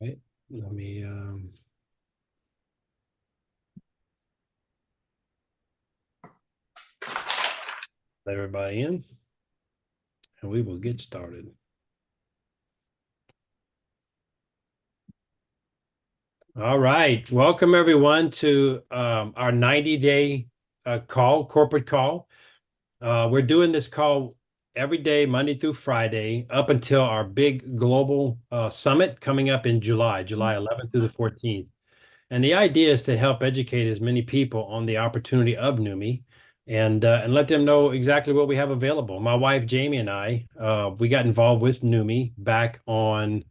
Right. Let me let everybody in and we will get started. All right. Welcome everyone to our 90-day corporate call. We're doing this call every day, Monday through Friday, up until our big global summit coming up in July 11th through the 14th. And the idea is to help educate as many people on the opportunity of Neumi and let them know exactly what we have available. My wife, Jamie, and I, we got involved with Neumi back on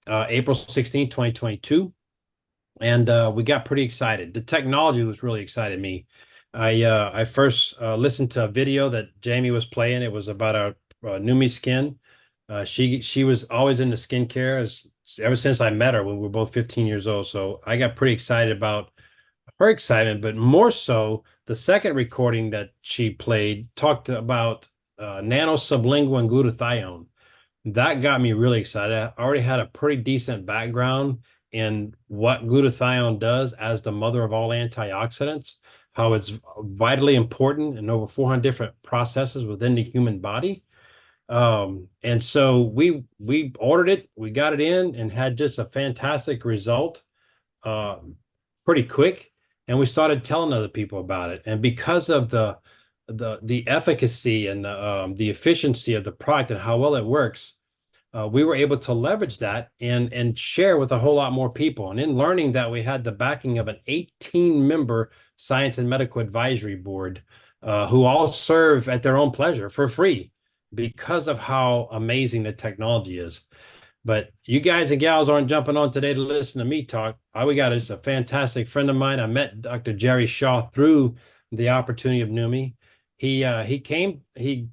April 16, 2022. And we got pretty excited. The technology was really excited me. I first listened to a video that Jamie was playing. It was about our Neumi'S skin. She was always into skincare ever since I met her when we were both 15 years old. So I got pretty excited about her excitement, but more so the second recording that she played talked about nano sublingual and glutathione. That got me really excited. I already had a pretty decent background in what glutathione does as the mother of all antioxidants, how it's vitally important in over 400 different processes within the human body. And so we ordered it, we got it in, and had just a fantastic result pretty quick. And we started telling other people about it. And because of the efficacy and the efficiency of the product and how well it works, we were able to leverage that and share with a whole lot more people. And in learning that, we had the backing of an 18-member science and medical advisory board who all serve at their own pleasure for free because of how amazing the technology is. But you guys and gals aren't jumping on today to listen to me talk. All we got is a fantastic friend of mine. I met Dr. Jerry Shaw through the opportunity of Neumi. He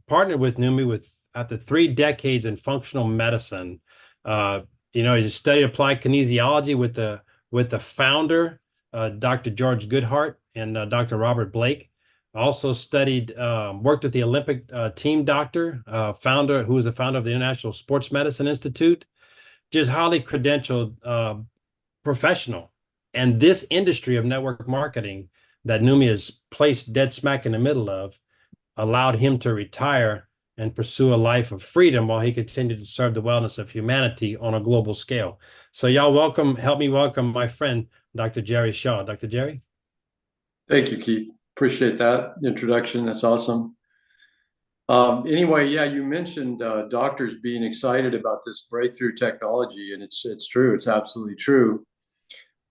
partnered with Neumi with after 3 decades in functional medicine. He studied applied kinesiology with the founder, Dr. George Goodhart and Dr. Robert Blake. Also studied, worked with the Olympic team doctor, founder who was the founder of the International Sports Medicine Institute. Just highly credentialed professional. And this industry of network marketing that Neumi is placed dead smack in the middle of allowed him to retire and pursue a life of freedom while he continued to serve the wellness of humanity on a global scale. So y'all help me welcome my friend, Dr. Jerry Shaw. Dr. Jerry? Thank you, Keith. Appreciate that introduction. That's awesome. Anyway, yeah, you mentioned doctors being excited about this breakthrough technology, and it's true. It's absolutely true.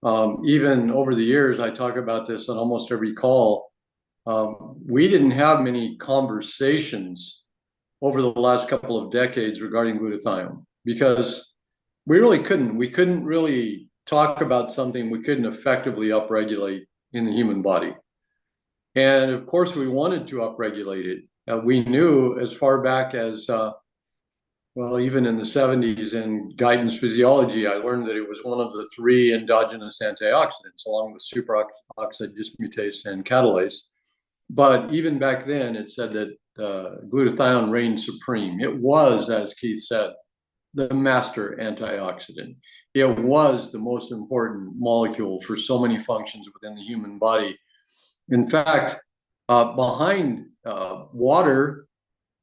Even over the years, I talk about this on almost every call. We didn't have many conversations over the last couple of decades regarding glutathione because we really couldn't. We couldn't really talk about something we couldn't effectively upregulate in the human body. And of course, we wanted to upregulate it. We knew as far back as, even in the 70s in guidance physiology, I learned that it was one of the 3 endogenous antioxidants, along with superoxide dismutase and catalase. But even back then, it said that glutathione reigned supreme. It was, as Keith said, the master antioxidant. It was the most important molecule for so many functions within the human body. In fact, behind water,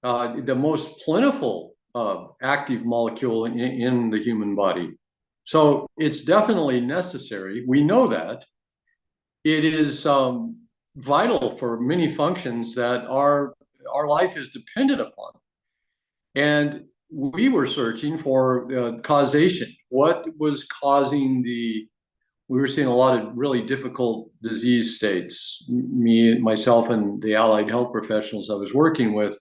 the most plentiful active molecule in the human body. So it's definitely necessary. We know that. It is vital for many functions that our life is dependent upon. And we were searching for causation. What was causing we were seeing a lot of really difficult disease states, myself and the allied health professionals I was working with.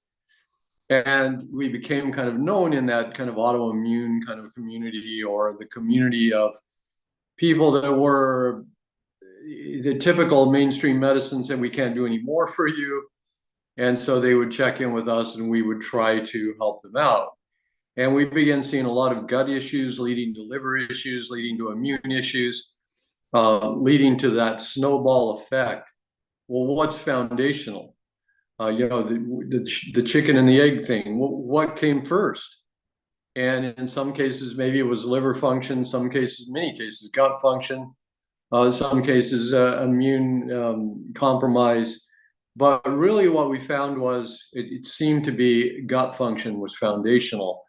And we became kind of known in that kind of autoimmune kind of community, or the community of people that were the typical mainstream medicine said, we can't do any more for you. And so they would check in with us and we would try to help them out. And we began seeing a lot of gut issues leading to liver issues, leading to immune issues, leading to that snowball effect. Well, what's foundational? The chicken and the egg thing. What came first? And in some cases, maybe it was liver function, some cases, many cases, gut function, some cases, immune compromise. But really, what we found was it seemed to be gut function was foundational.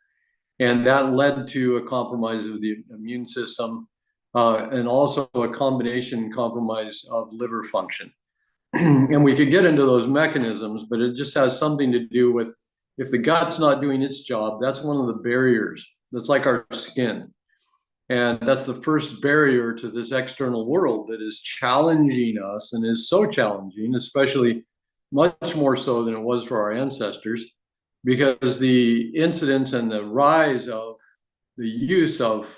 And that led to a compromise of the immune system and also a combination compromise of liver function. And we could get into those mechanisms, but it just has something to do with if the gut's not doing its job, that's one of the barriers. That's like our skin. And that's the first barrier to this external world that is challenging us and is so challenging, especially much more so than it was for our ancestors, because the incidence and the rise of the use of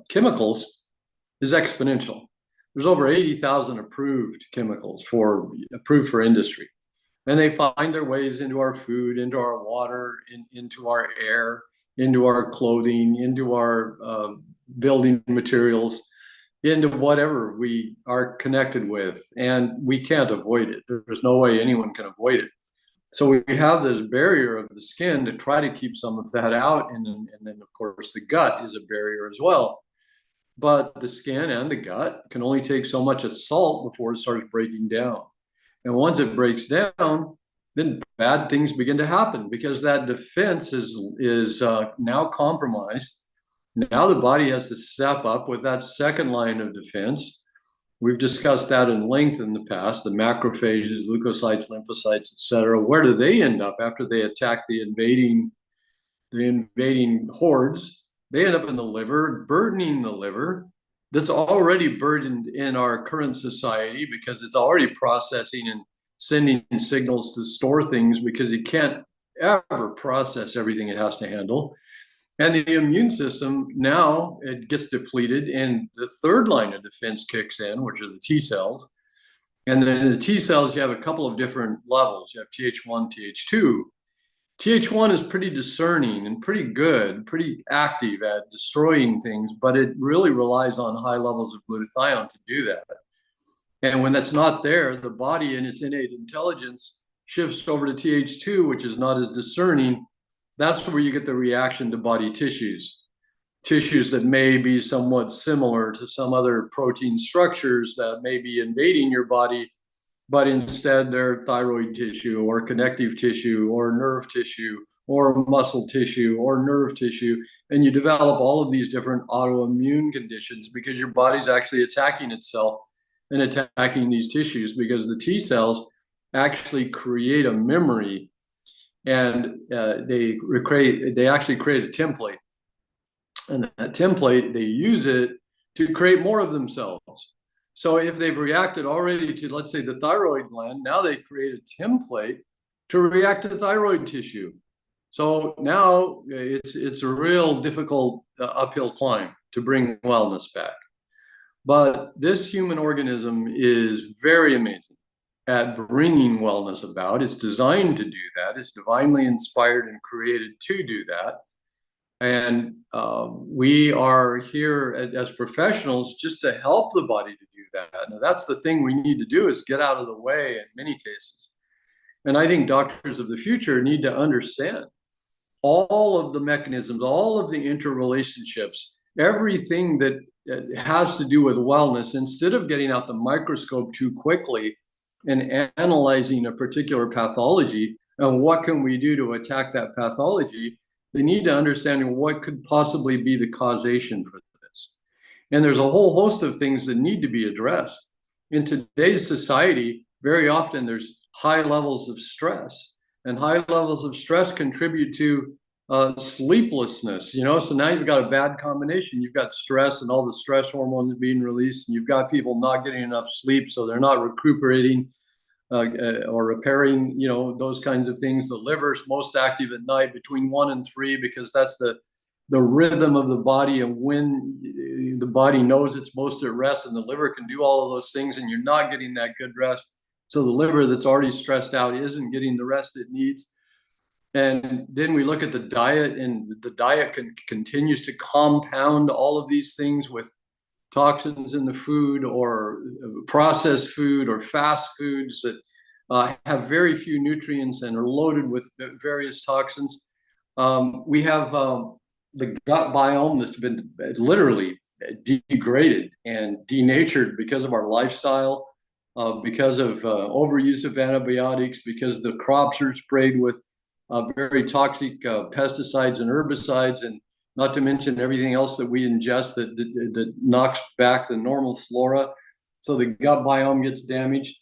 chemicals is exponential. There's over 80,000 approved chemicals approved for industry. And they find their ways into our food, into our water, into our air, into our clothing, into our building materials, into whatever we are connected with. And we can't avoid it. There's no way anyone can avoid it. So we have this barrier of the skin to try to keep some of that out. And then, of course, the gut is a barrier as well. But the skin and the gut can only take so much assault before it starts breaking down. And once it breaks down, then bad things begin to happen because that defense is now compromised. Now the body has to step up with that second line of defense. We've discussed that in length in the past, the macrophages, leukocytes, lymphocytes, et cetera. Where do they end up after they attack the invading hordes? They end up in the liver, burdening the liver that's already burdened in our current society because it's already processing and sending signals to store things because it can't ever process everything it has to handle. And the immune system now it gets depleted, and the third line of defense kicks in, which are the T cells. And then the T cells, you have a couple of different levels. You have Th1, Th2. Th1 is pretty discerning and pretty good, pretty active at destroying things, but it really relies on high levels of glutathione to do that. And when that's not there, the body in its innate intelligence shifts over to Th2, which is not as discerning. That's where you get the reaction to body tissues that may be somewhat similar to some other protein structures that may be invading your body, but instead they're thyroid tissue or connective tissue or nerve tissue or muscle tissue or nerve tissue. And you develop all of these different autoimmune conditions because your body's actually attacking itself and attacking these tissues because the T cells actually create a memory and they actually create a template. And that template, they use it to create more of themselves. So if they've reacted already to, let's say, the thyroid gland, now they create a template to react to thyroid tissue. So now it's a real difficult uphill climb to bring wellness back. But this human organism is very amazing at bringing wellness about. It's designed to do that. It's divinely inspired and created to do that. And we are here as professionals just to help the body to do that. Now, that's the thing we need to do is get out of the way in many cases. And I think doctors of the future need to understand all of the mechanisms, all of the interrelationships, everything that has to do with wellness, instead of getting out the microscope too quickly and analyzing a particular pathology and what can we do to attack that pathology, they need to understand what could possibly be the causation for this. And there's a whole host of things that need to be addressed. In today's society, very often there's high levels of stress, and high levels of stress contribute to sleeplessness, so now you've got a bad combination. You've got stress and all the stress hormones being released, and you've got people not getting enough sleep, so they're not recuperating or repairing, those kinds of things. The liver's most active at night between 1 and 3 because that's the rhythm of the body and when the body knows it's most at rest, and the liver can do all of those things, and you're not getting that good rest. So the liver that's already stressed out isn't getting the rest it needs. And then we look at the diet, and the diet continues to compound all of these things with toxins in the food or processed food or fast foods that have very few nutrients and are loaded with various toxins. We have the gut biome that's been literally degraded and denatured because of our lifestyle, because of overuse of antibiotics, because the crops are sprayed with very toxic pesticides and herbicides, and not to mention everything else that we ingest that knocks back the normal flora. So the gut biome gets damaged.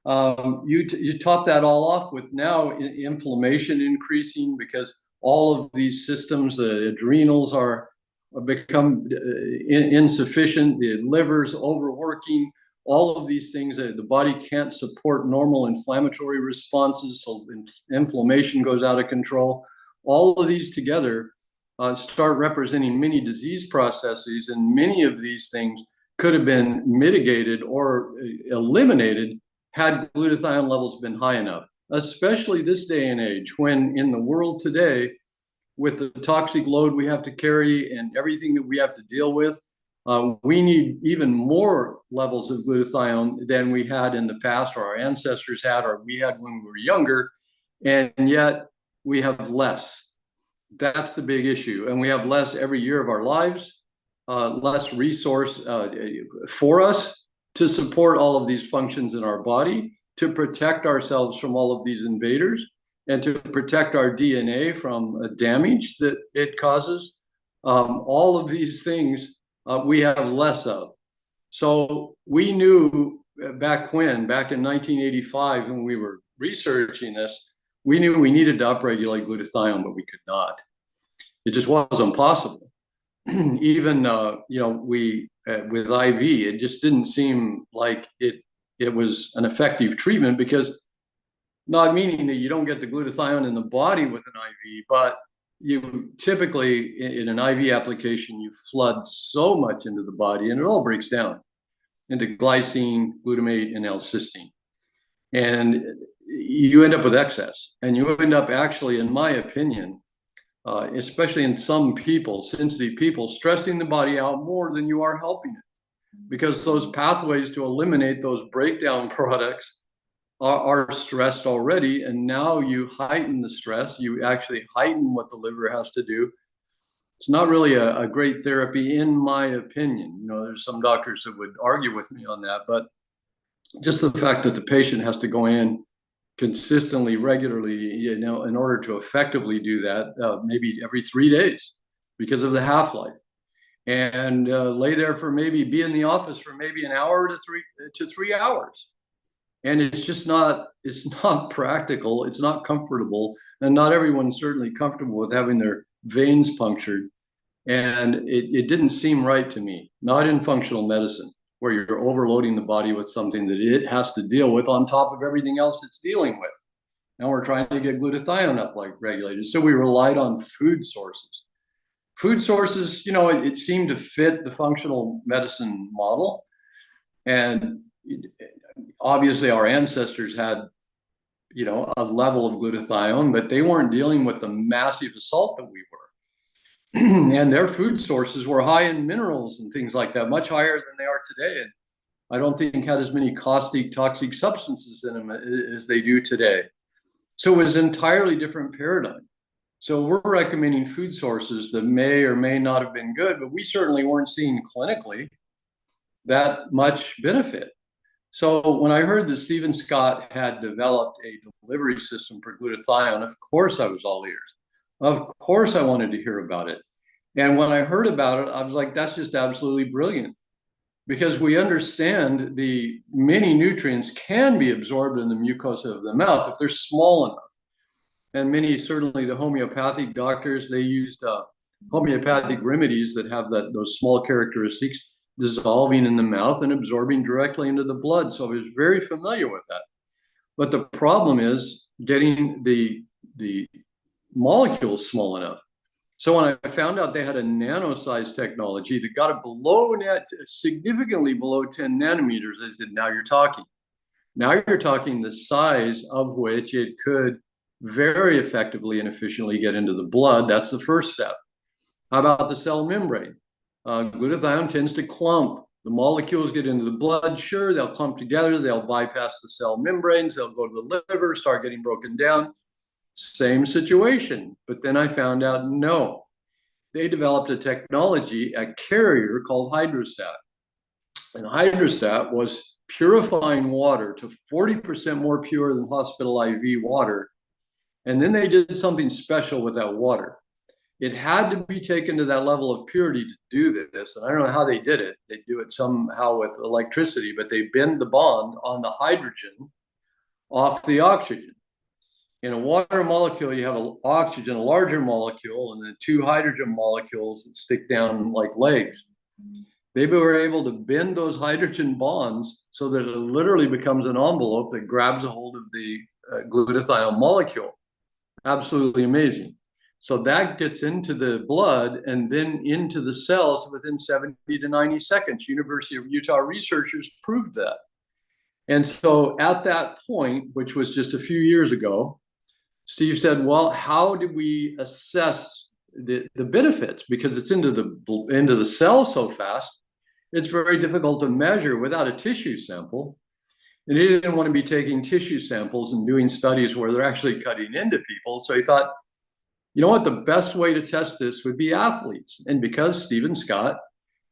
You top that all off with now inflammation increasing because all of these systems, the adrenals are become insufficient, the liver's overworking, all of these things that the body can't support normal inflammatory responses, so inflammation goes out of control. All of these together start representing many disease processes, and many of these things could have been mitigated or eliminated had glutathione levels been high enough, especially this day and age when in the world today, with the toxic load we have to carry and everything that we have to deal with, we need even more levels of glutathione than we had in the past, or our ancestors had, or we had when we were younger, and yet we have less. That's the big issue, and we have less every year of our lives, less resource for us to support all of these functions in our body, to protect ourselves from all of these invaders, and to protect our DNA from damage that it causes. All of these things we have less of. So we knew back in 1985, when we were researching this, we knew we needed to upregulate glutathione, but we could not. It just wasn't possible. Even we with IV, it just didn't seem like it was an effective treatment, because not meaning that you don't get the glutathione in the body with an IV, but you typically in an IV application, you flood so much into the body and it all breaks down into glycine, glutamate, and L-cysteine. And you end up with excess, and you end up actually, in my opinion, especially in some people, sensitive people, stressing the body out more than you are helping it, because those pathways to eliminate those breakdown products are stressed already, and now you heighten the stress. You actually heighten what the liver has to do. It's not really a great therapy, in my opinion. There's some doctors that would argue with me on that, but just the fact that the patient has to go in consistently, regularly, in order to effectively do that, maybe every 3 days because of the half-life, and lay there for be in the office for maybe an hour to 3 hours. And it's not practical. It's not comfortable. And not everyone's certainly comfortable with having their veins punctured. And it didn't seem right to me, not in functional medicine, where you're overloading the body with something that it has to deal with on top of everything else it's dealing with. And we're trying to get glutathione up regulated. So we relied on food sources. Food sources, it seemed to fit the functional medicine model. And obviously our ancestors had, a level of glutathione, but they weren't dealing with the massive assault that we were. And their food sources were high in minerals and things like that, much higher than they are today. And I don't think had as many caustic, toxic substances in them as they do today. So it was an entirely different paradigm. So we're recommending food sources that may or may not have been good, but we certainly weren't seeing clinically that much benefit. So when I heard that Stephen Scott had developed a delivery system for glutathione, of course I was all ears. Of course I wanted to hear about it. And when I heard about it, I was like, that's just absolutely brilliant, because we understand the many nutrients can be absorbed in the mucosa of the mouth if they're small enough. And many, certainly the homeopathic doctors, they used homeopathic remedies that have those small characteristics, dissolving in the mouth and absorbing directly into the blood. So I was very familiar with that. But the problem is getting the molecules small enough. So when I found out they had a nano-sized technology that got it significantly below 10 nanometers, I said, now you're talking. Now you're talking the size of which it could very effectively and efficiently get into the blood. That's the first step. How about the cell membrane? Glutathione tends to clump. The molecules get into the blood. Sure, they'll clump together. They'll bypass the cell membranes. They'll go to the liver, start getting broken down. Same situation. But then I found out, no, they developed a technology, a carrier called hydrostat. And hydrostat was purifying water to 40% more pure than hospital IV water. And then they did something special with that water. It had to be taken to that level of purity to do this. And I don't know how they did it. They do it somehow with electricity, but they bend the bond on the hydrogen off the oxygen. In a water molecule, you have an oxygen, a larger molecule, and then two hydrogen molecules that stick down like legs. They were able to bend those hydrogen bonds so that it literally becomes an envelope that grabs a hold of the glutathione molecule. Absolutely amazing. So that gets into the blood and then into the cells within 70 to 90 seconds. University of Utah researchers proved that. And so at that point, which was just a few years ago, Steve said, well, how do we assess the benefits? Because it's into the cell so fast, it's very difficult to measure without a tissue sample. And he didn't want to be taking tissue samples and doing studies where they're actually cutting into people. So he thought, you know what, the best way to test this would be athletes. And because Stephen Scott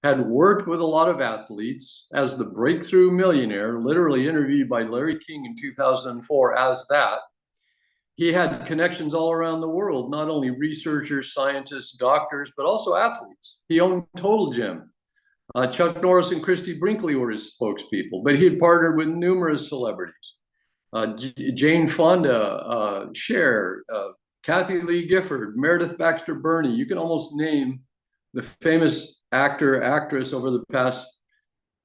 had worked with a lot of athletes as the breakthrough millionaire, literally interviewed by Larry King in 2004 as that, he had connections all around the world, not only researchers, scientists, doctors, but also athletes. He owned Total Gym. Chuck Norris and Christy Brinkley were his spokespeople, but he had partnered with numerous celebrities. Jane Fonda, Cher, Kathy Lee Gifford, Meredith Baxter Birney. You can almost name the famous actor, actress over the past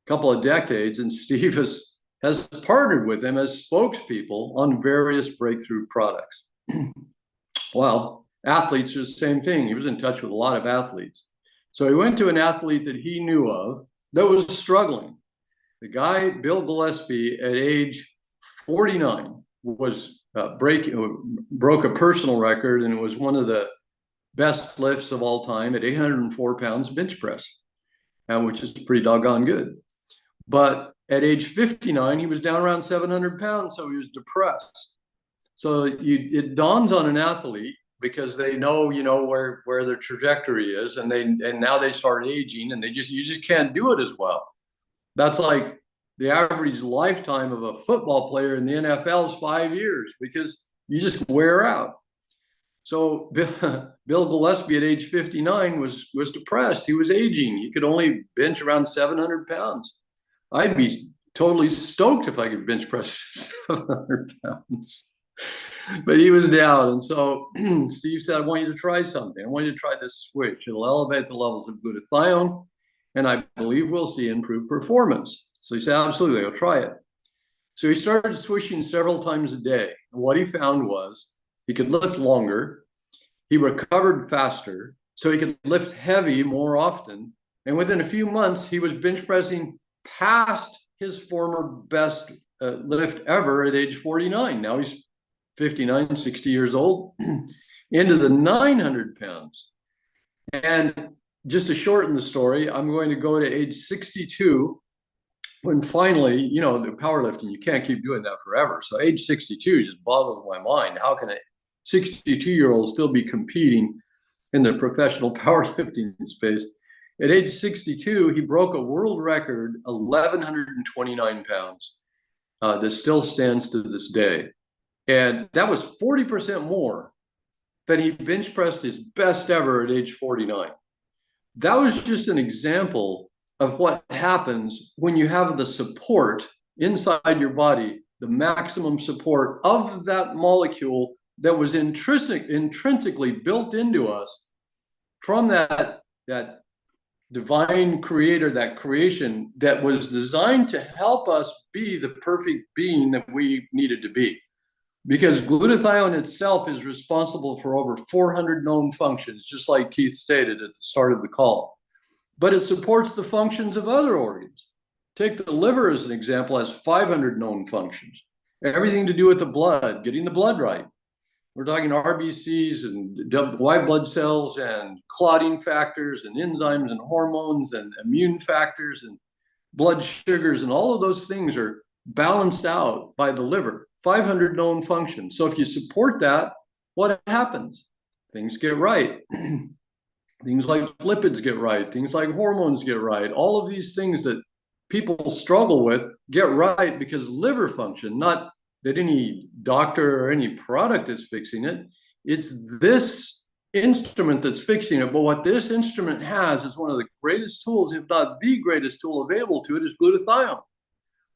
couple of decades, and Steve has partnered with them as spokespeople on various breakthrough products. Well, athletes are the same thing. He was in touch with a lot of athletes. So he went to an athlete that he knew of that was struggling. The guy, Bill Gillespie, at age 49, was broke a personal record, and it was one of the best lifts of all time at 804 pounds bench press, which is pretty doggone good. But at age 59, he was down around 700 pounds, so he was depressed. So it dawns on an athlete, because they know, where their trajectory is, and now they start aging, and you just can't do it as well. That's like the average lifetime of a football player in the NFL is 5 years, because you just wear out. So Bill Gillespie at age 59 was depressed. He was aging. He could only bench around 700 pounds. I'd be totally stoked if I could bench press 700 pounds. But he was down. And so Steve said, I want you to try something. I want you to try this switch. It'll elevate the levels of glutathione, and I believe we'll see improved performance. So he said, absolutely, I'll try it. So he started swishing several times a day. And what he found was he could lift longer, he recovered faster, so he could lift heavy more often. And within a few months, he was bench pressing past his former best lift ever at age 49. Now he's 59, 60 years old, into the 900 pounds. And just to shorten the story, I'm going to go to age 62, when finally, the powerlifting, you can't keep doing that forever. So age 62 just boggles my mind. How can a 62-year-old still be competing in the professional powerlifting space? At age 62, he broke a world record, 1,129 pounds, that still stands to this day. And that was 40% more than he bench pressed his best ever at age 49. That was just an example of what happens when you have the support inside your body, the maximum support of that molecule that was intrinsically built into us from that divine creator, that creation that was designed to help us be the perfect being that we needed to be. Because glutathione itself is responsible for over 400 known functions, just like Keith stated at the start of the call. But it supports the functions of other organs. Take the liver as an example, has 500 known functions. Everything to do with the blood, getting the blood right. We're talking RBCs and white blood cells and clotting factors and enzymes and hormones and immune factors and blood sugars, and all of those things are balanced out by the liver. 500 known functions. So if you support that, what happens? Things get right. things like lipids get right, things like hormones get right. All of these things that people struggle with get right because liver function, not that any doctor or any product is fixing it. It's this instrument that's fixing it. But what this instrument has is one of the greatest tools, if not the greatest tool available to it, is glutathione.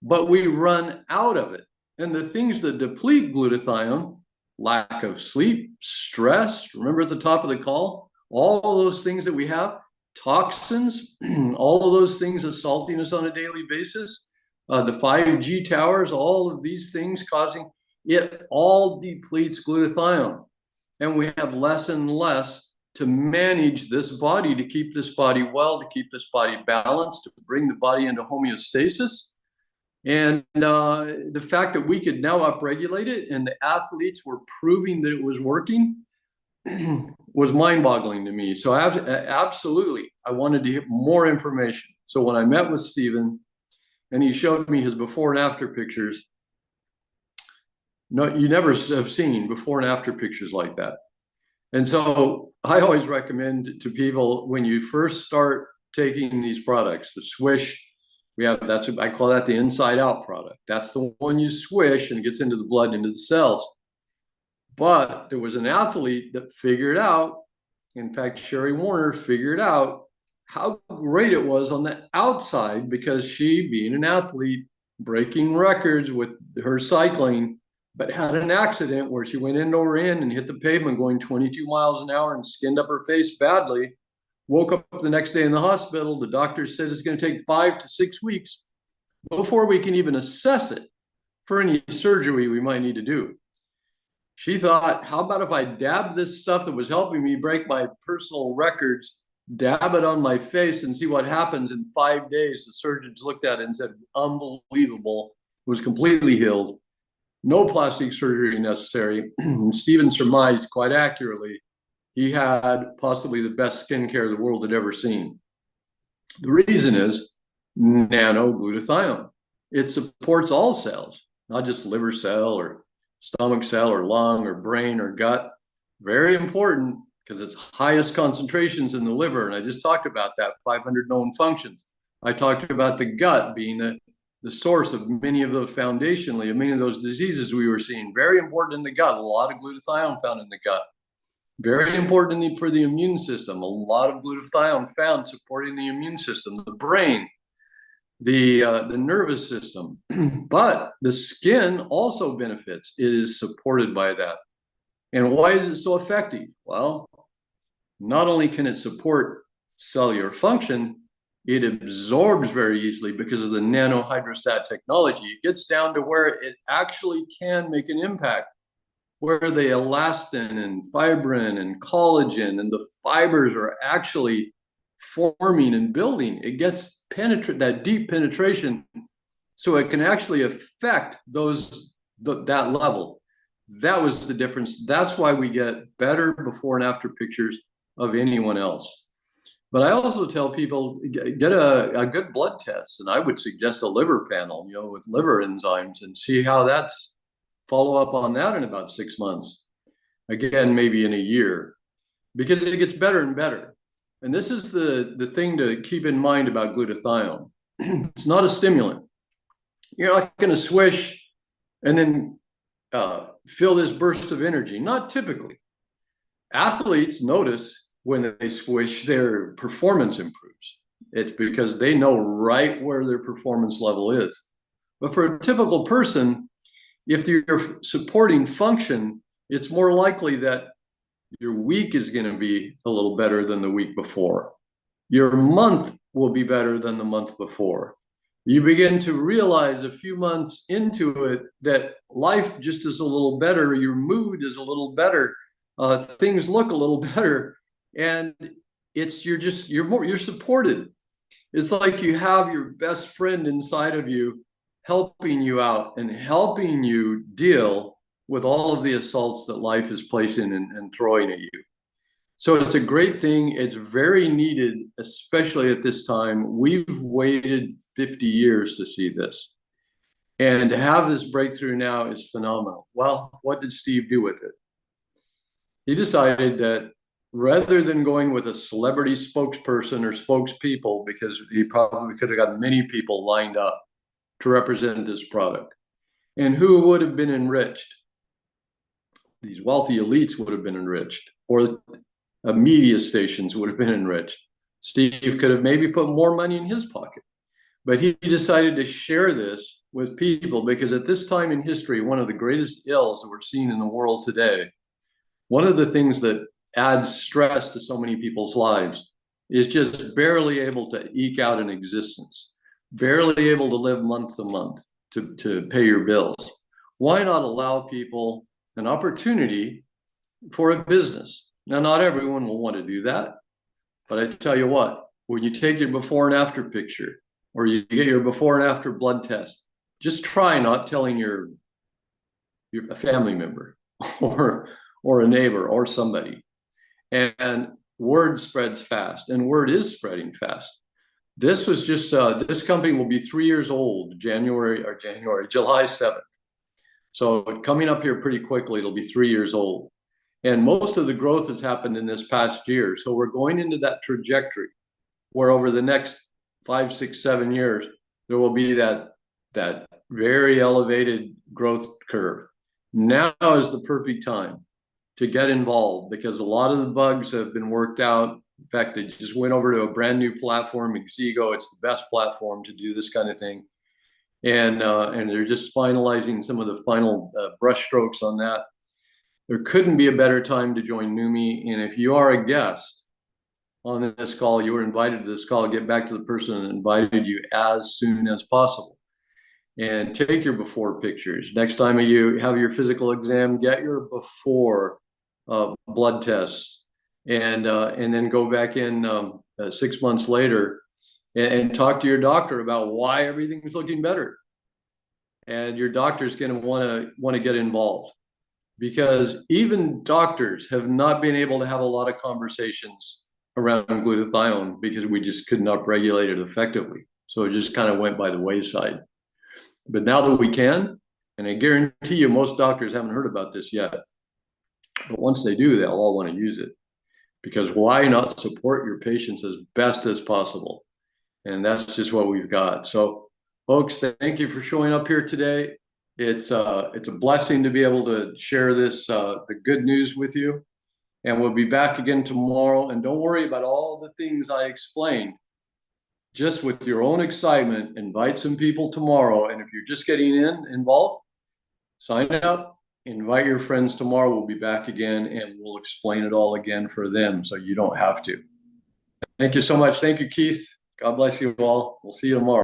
But we run out of it. And the things that deplete glutathione, lack of sleep, stress, remember at the top of the call, all those things that we have, toxins, all of those things assaulting us on a daily basis, the 5G towers, all of these things causing it all depletes glutathione. And we have less and less to manage this body, to keep this body well, to keep this body balanced, to bring the body into homeostasis. And the fact that we could now upregulate it and the athletes were proving that it was working was mind-boggling to me. So absolutely, I wanted to get more information. So when I met with Stephen and he showed me his before and after pictures, no, you never have seen before and after pictures like that. And so I always recommend to people when you first start taking these products, the swish, I call that the inside out product. That's the one you swish and it gets into the blood, into the cells. But there was an athlete that figured out, in fact, Sherry Warner figured out how great it was on the outside because she, being an athlete, breaking records with her cycling, but had an accident where she went end over end and hit the pavement going 22 miles an hour and skinned up her face badly. Woke up the next day in the hospital. The doctor said it's going to take 5 to 6 weeks before we can even assess it for any surgery we might need to do. She thought, how about if I dab this stuff that was helping me break my personal records, dab it on my face and see what happens in 5 days? The surgeons looked at it and said, unbelievable. It was completely healed. No plastic surgery necessary. And Stephen surmised quite accurately he had possibly the best skincare the world had ever seen. The reason is nanoglutathione. It supports all cells, not just liver cell or stomach cell or lung or brain or gut. Very important because it's highest concentrations in the liver. And I just talked about that, 500 known functions. I talked about the gut being the source of many of those foundationally, of many of those diseases we were seeing. Very important in the gut, a lot of glutathione found in the gut. Very important for the immune system. A lot of glutathione found supporting the immune system, the brain, the nervous system. But the skin also benefits. It is supported by that. And why is it so effective? Well, not only can it support cellular function, it absorbs very easily because of the nanohydrostat technology. It gets down to where it actually can make an impact, where the elastin and fibrin and collagen and the fibers are actually forming and building. It gets that deep penetration, so it can actually affect that level. That was the difference. That's why we get better before and after pictures of anyone else. But I also tell people, get a good blood test, and I would suggest a liver panel, with liver enzymes, and see how that's follow up on that in about 6 months. Again, maybe in a year, because it gets better and better. And this is the thing to keep in mind about glutathione. It's not a stimulant. You're not going to swish and then feel this burst of energy. Not typically. Athletes notice when they swish, their performance improves. It's because they know right where their performance level is. But for a typical person, if you're supporting function, it's more likely that your week is going to be a little better than the week before. Your month will be better than the month before. You begin to realize a few months into it that life just is a little better. Your mood is a little better. Things look a little better, and you're supported. It's like you have your best friend inside of you helping you out and helping you deal with all of the assaults that life is placing and throwing at you. So it's a great thing. It's very needed, especially at this time. We've waited 50 years to see this. And to have this breakthrough now is phenomenal. Well, what did Steve do with it? He decided that rather than going with a celebrity spokesperson or spokespeople, because he probably could have got many people lined up to represent this product. And who would have been enriched? These wealthy elites would have been enriched, or media stations would have been enriched. Steve could have maybe put more money in his pocket, but he decided to share this with people because at this time in history, one of the greatest ills that we're seeing in the world today, one of the things that adds stress to so many people's lives is just barely able to eke out an existence, barely able to live month to month to pay your bills. Why not allow people an opportunity for a business? Now, not everyone will want to do that, but I tell you what, when you take your before and after picture, or you get your before and after blood test, just try not telling your a family member or a neighbor or somebody. And word spreads fast, and word is spreading fast. This was just this company will be 3 years old July 7th. So coming up here pretty quickly, it'll be 3 years old. And most of the growth has happened in this past year. So we're going into that trajectory where over the next 5, 6, 7 years, there will be that very elevated growth curve. Now is the perfect time to get involved because a lot of the bugs have been worked out. In fact, they just went over to a brand new platform, Exigo. It's the best platform to do this kind of thing. And they're just finalizing some of the final brush strokes on that. There couldn't be a better time to join Neumi. And if you are a guest on this call, you were invited to this call, get back to the person that invited you as soon as possible. And take your before pictures. Next time you have your physical exam, get your before blood tests, and then go back in 6 months later and talk to your doctor about why everything is looking better. And your doctor's going to want to get involved because even doctors have not been able to have a lot of conversations around glutathione because we just could not regulate it effectively. So it just kind of went by the wayside. But now that we can, and I guarantee you most doctors haven't heard about this yet, but once they do, they'll all want to use it because why not support your patients as best as possible? And that's just what we've got. So folks, thank you for showing up here today. It's a blessing to be able to share this, the good news with you. And we'll be back again tomorrow. And don't worry about all the things I explained. Just with your own excitement, invite some people tomorrow. And if you're just getting involved, sign up, invite your friends tomorrow. We'll be back again and we'll explain it all again for them so you don't have to. Thank you so much. Thank you, Keith. God bless you all. We'll see you tomorrow.